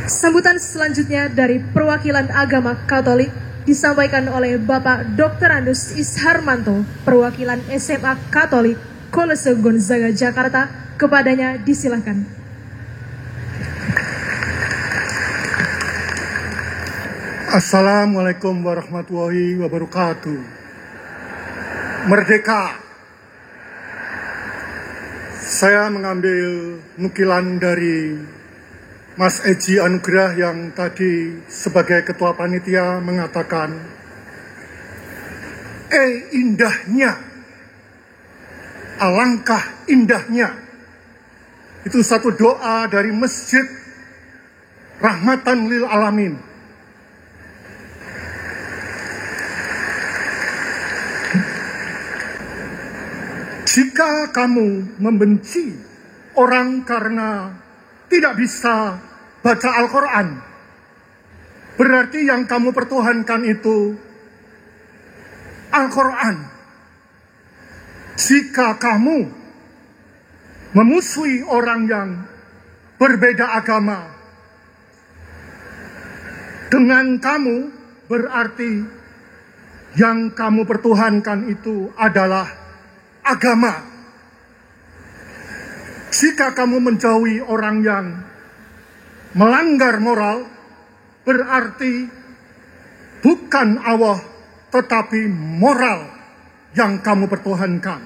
Sambutan selanjutnya dari perwakilan agama Katolik disampaikan oleh Bapak Dr. Andus Isharmanto, perwakilan SMA Katolik Kolese Gonzaga Jakarta. Kepadanya disilakan. Assalamualaikum warahmatullahi wabarakatuh. Merdeka. Saya mengambil nukilan dari Mas Eji Anugrah yang tadi sebagai ketua panitia mengatakan, indahnya, alangkah indahnya. Itu satu doa dari Masjid Rahmatan Lil Alamin. Jika kamu membenci orang karena tidak bisa baca Al-Quran, berarti yang kamu pertuhankan itu Al-Quran. Jika kamu memusuhi orang yang berbeda agama dengan kamu, berarti yang kamu pertuhankan itu adalah agama. Jika kamu menjauhi orang yang melanggar moral, berarti bukan Allah, tetapi moral yang kamu pertuhankan.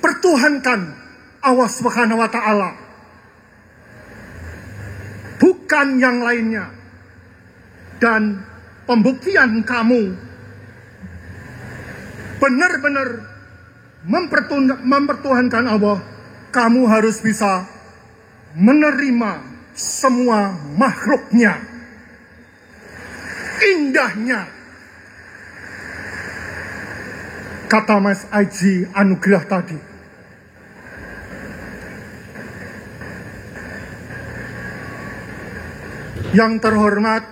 Pertuhankan Allah Subhanahu wa Ta'ala, bukan yang lainnya. Dan pembuktian kamu benar-benar mempertuhankan Allah, kamu harus bisa menerima semua makhluknya. Indahnya, kata Mas Eji Anugrah tadi. Yang terhormat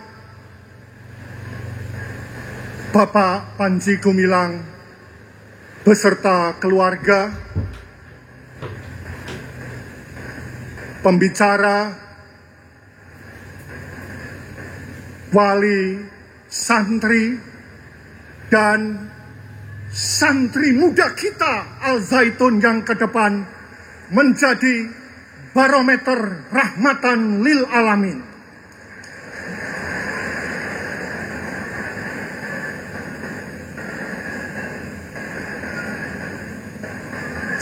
Bapak Panji Gumilang beserta keluarga, pembicara, wali, santri, dan santri muda kita Al-Zaitun yang ke depan menjadi barometer rahmatan lil alamin.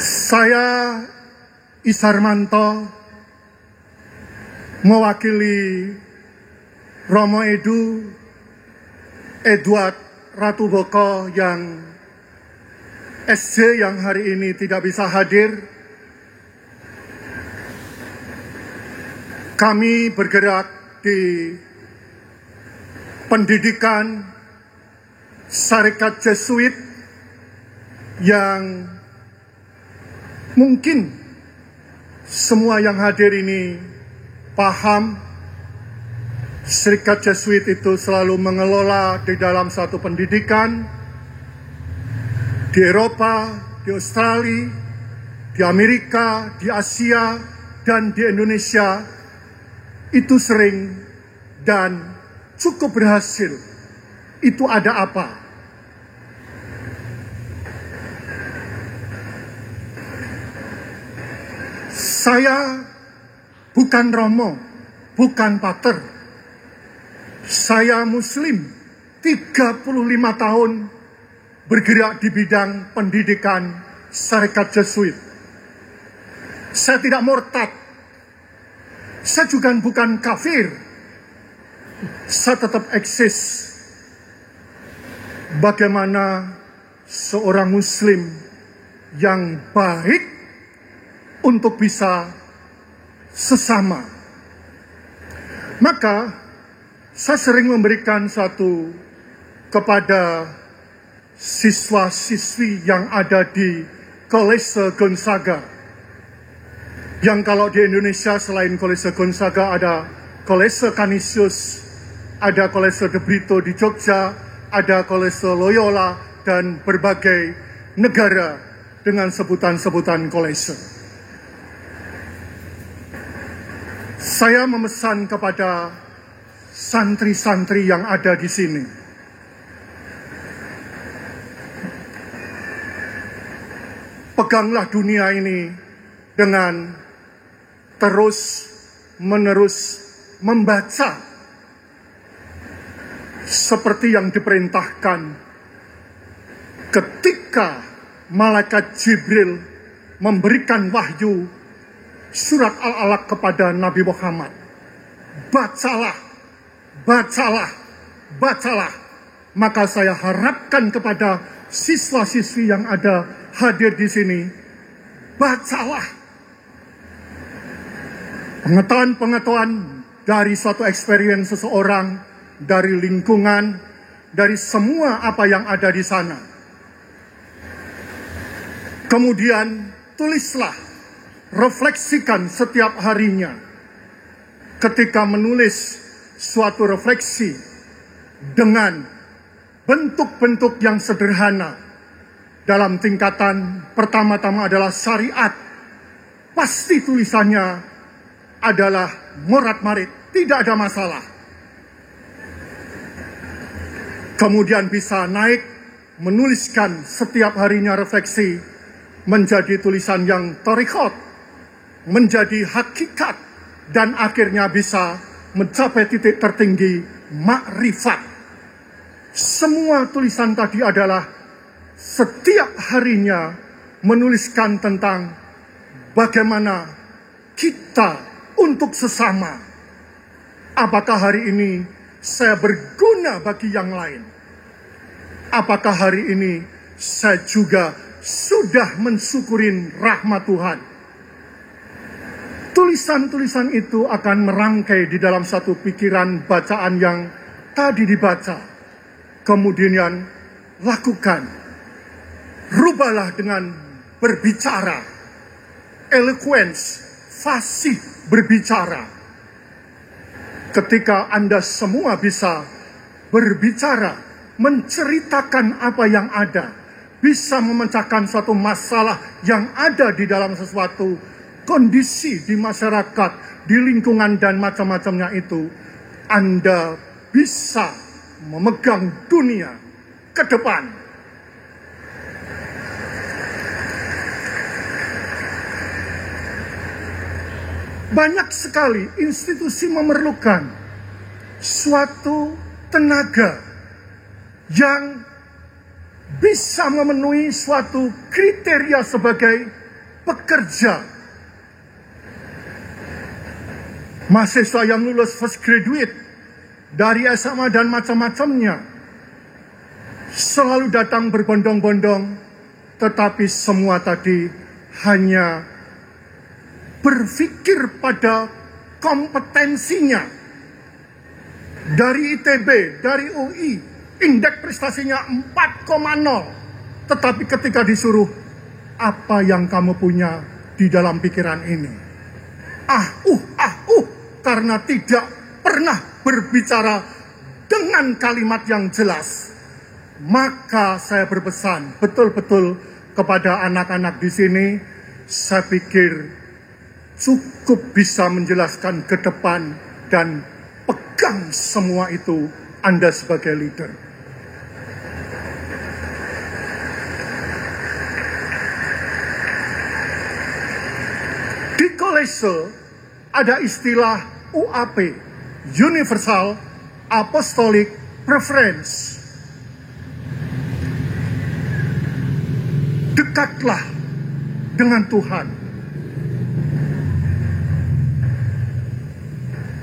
Saya Isharmanto mewakili Romo Edward Ratuboko yang SJ yang hari ini tidak bisa hadir. Kami bergerak di pendidikan Syarikat Jesuit yang mungkin semua yang hadir ini paham. Serikat Jesuit itu selalu mengelola di dalam satu pendidikan di Eropa, di Australia, di Amerika, di Asia, dan di Indonesia. Itu sering dan cukup berhasil. Itu ada apa? Saya bukan romo, bukan pater. Saya Muslim, 35 tahun bergerak di bidang pendidikan Syarikat Jesuit. Saya tidak murtad. Saya juga bukan kafir. Saya tetap eksis. Bagaimana seorang Muslim yang baik untuk bisa sesama. Maka saya sering memberikan satu kepada siswa-siswi yang ada di Kolese Gonzaga. Yang kalau di Indonesia selain Kolese Gonzaga ada Kolese Canisius, ada Kolese de Brito di Jogja, ada Kolese Loyola, dan berbagai negara dengan sebutan-sebutan kolese. Saya memesan kepada santri-santri yang ada di sini, peganglah dunia ini dengan terus-menerus membaca seperti yang diperintahkan ketika malaikat Jibril memberikan wahyu surat Al-Alaq kepada Nabi Muhammad. Bacalah, bacalah, bacalah. Maka saya harapkan kepada siswa-siswi yang ada hadir di sini, bacalah. Pengetahuan-pengetahuan dari suatu experience seseorang, dari lingkungan, dari semua apa yang ada di sana. Kemudian tulislah, refleksikan setiap harinya. Ketika menulis suatu refleksi dengan bentuk-bentuk yang sederhana, dalam tingkatan pertama-tama adalah syariat, pasti tulisannya adalah morat-marit, tidak ada masalah. Kemudian bisa naik, menuliskan setiap harinya refleksi menjadi tulisan yang thariqat, menjadi hakikat, dan akhirnya bisa mencapai titik tertinggi makrifat. Semua tulisan tadi adalah setiap harinya menuliskan tentang bagaimana kita untuk sesama. Apakah hari ini saya berguna bagi yang lain? Apakah hari ini saya juga sudah mensyukurin rahmat Tuhan? Tulisan-tulisan itu akan merangkai di dalam satu pikiran bacaan yang tadi dibaca. Kemudian lakukan. Rubahlah dengan berbicara. Eloquence, fasih berbicara. Ketika Anda semua bisa berbicara, menceritakan apa yang ada, bisa memecahkan suatu masalah yang ada di dalam sesuatu kondisi di masyarakat, di lingkungan dan macam-macamnya itu, Anda bisa memegang dunia ke depan. Banyak sekali institusi memerlukan suatu tenaga yang bisa memenuhi suatu kriteria sebagai pekerja. Mahasiswa yang lulus first graduate dari SMA dan macam-macamnya selalu datang berbondong-bondong, tetapi semua tadi hanya berpikir pada kompetensinya. Dari ITB, dari UI, indeks prestasinya 4,0. Tetapi ketika disuruh, apa yang kamu punya di dalam pikiran ini? Karena tidak pernah berbicara dengan kalimat yang jelas. Maka saya berpesan betul-betul kepada anak-anak di sini, saya pikir cukup bisa menjelaskan ke depan dan pegang semua itu Anda sebagai leader. Di kolese ada istilah UAP, Universal Apostolic Preference. Dekatlah dengan Tuhan.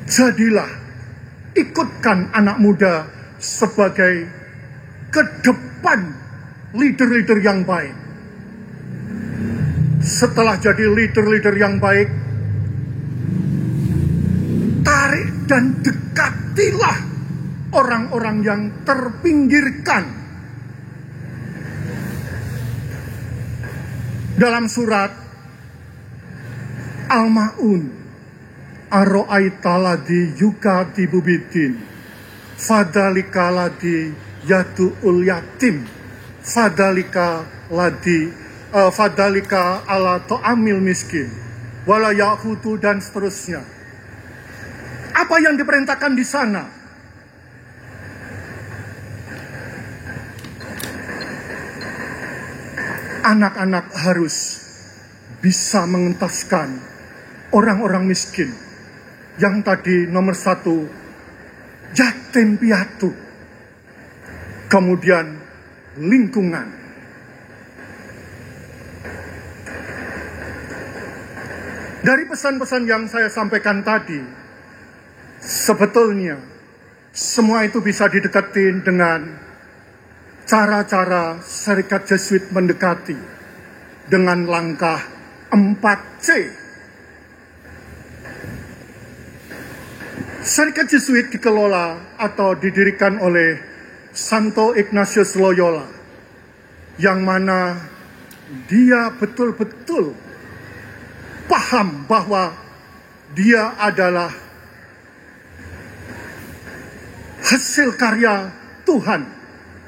Jadilah, ikutkan anak muda sebagai ke depan leader-leader yang baik. Setelah jadi leader-leader yang baik, tarik dan dekatilah orang-orang yang terpinggirkan. Dalam surat Al-Ma'un, Aro'aita ladhi yukati bubitin, fadalika ladhi yadu'ul yatim, fadalika ala to'amil miskin, wala yahutu, dan seterusnya. Apa yang diperintahkan di sana? Anak-anak harus bisa mengentaskan orang-orang miskin. Yang tadi nomor 1, yatim piatu. Kemudian lingkungan. Dari pesan-pesan yang saya sampaikan tadi, sebetulnya semua itu bisa didekatin dengan cara-cara Serikat Jesuit mendekati dengan langkah 4C. Serikat Jesuit dikelola atau didirikan oleh Santo Ignatius Loyola, yang mana dia betul-betul paham bahwa dia adalah hasil karya Tuhan.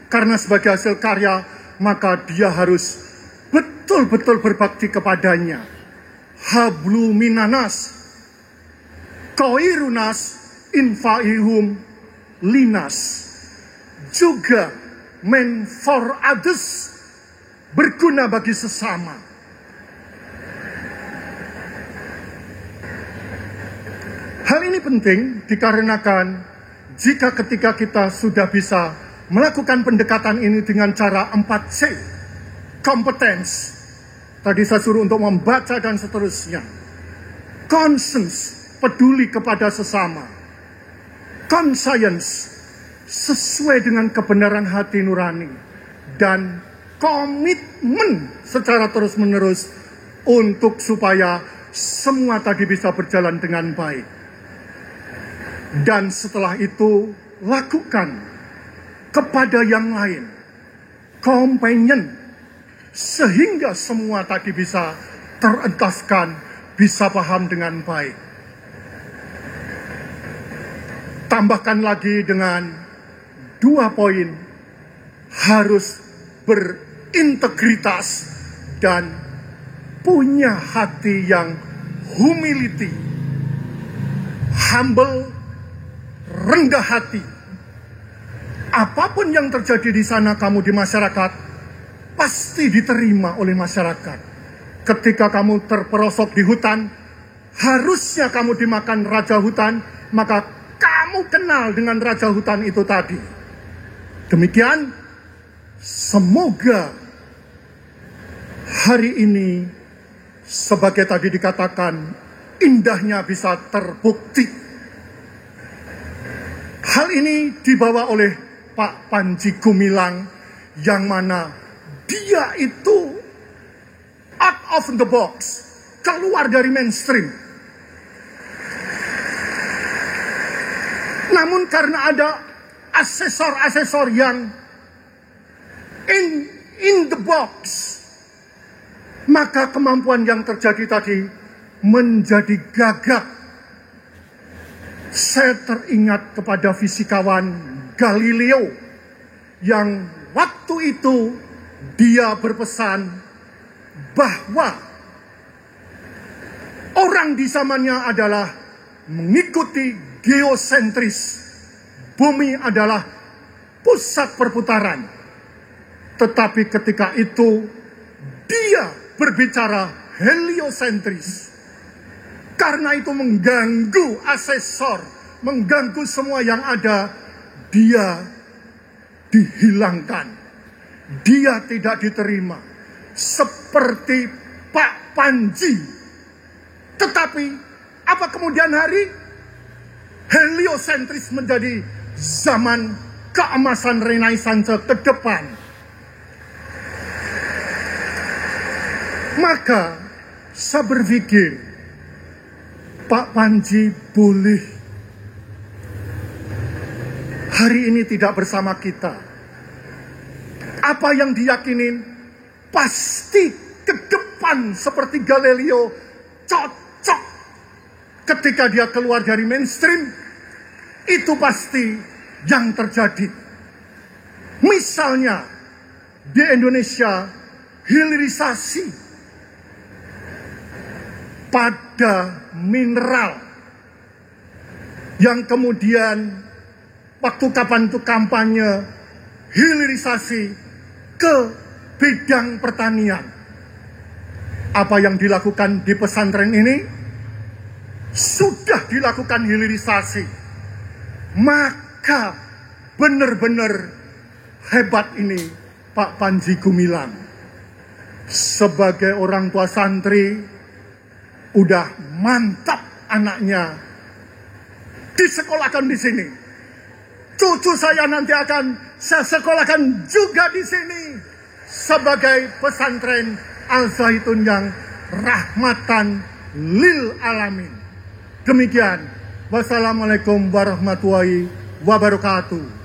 Karena sebagai hasil karya, maka dia harus betul-betul berbakti kepadanya. Hablu minanas, koirunas infaihum linas. Juga men for others, berguna bagi sesama. Hal ini penting dikarenakan jika ketika kita sudah bisa melakukan pendekatan ini dengan cara 4C, competence, tadi saya suruh untuk membaca dan seterusnya. Conscience, peduli kepada sesama. Conscience, sesuai dengan kebenaran hati nurani. Dan komitmen secara terus-menerus untuk supaya semua tadi bisa berjalan dengan baik. Dan setelah itu, lakukan kepada yang lain, companion, sehingga semua tadi bisa terentaskan, bisa paham dengan baik. Tambahkan lagi dengan 2 poin, harus berintegritas dan punya hati yang humility, humble, rendah hati. Apapun yang terjadi di sana kamu di masyarakat, pasti diterima oleh masyarakat. Ketika kamu terperosok di hutan, harusnya kamu dimakan raja hutan, maka kamu kenal dengan raja hutan itu tadi. Demikian, semoga hari ini, sebagai tadi dikatakan, indahnya bisa terbukti. Hal ini dibawa oleh Pak Panji Gumilang, yang mana dia itu out of the box, keluar dari mainstream. Namun karena ada asesor-asesor yang in the box, maka kemampuan yang terjadi tadi menjadi gagap. Saya teringat kepada fisikawan Galileo yang waktu itu dia berpesan bahwa orang di zamannya adalah mengikuti geosentris. Bumi adalah pusat perputaran. Tetapi ketika itu dia berbicara heliosentris. Karena itu mengganggu asesor, mengganggu semua yang ada, dia dihilangkan. Dia tidak diterima. Seperti Pak Panji. Tetapi apa kemudian hari? Heliosentris menjadi zaman keemasan Renaissance ke depan. Maka saya berpikir Pak Panji boleh hari ini tidak bersama kita. Apa yang diyakinin pasti ke depan seperti Galileo cocok. Ketika dia keluar dari mainstream, itu pasti yang terjadi. Misalnya di Indonesia, hilirisasi pada mineral yang kemudian waktu kapan itu kampanye hilirisasi ke bidang pertanian. Apa yang dilakukan di pesantren ini sudah dilakukan hilirisasi. Maka benar-benar hebat ini Pak Panji Gumilang. Sebagai orang tua santri, udah mantap anaknya disekolahkan di sini. Cucu saya nanti akan saya sekolahkan juga di sini sebagai pesantren Al-Zaitun yang rahmatan lil alamin. Demikian. Wassalamualaikum warahmatullahi wabarakatuh.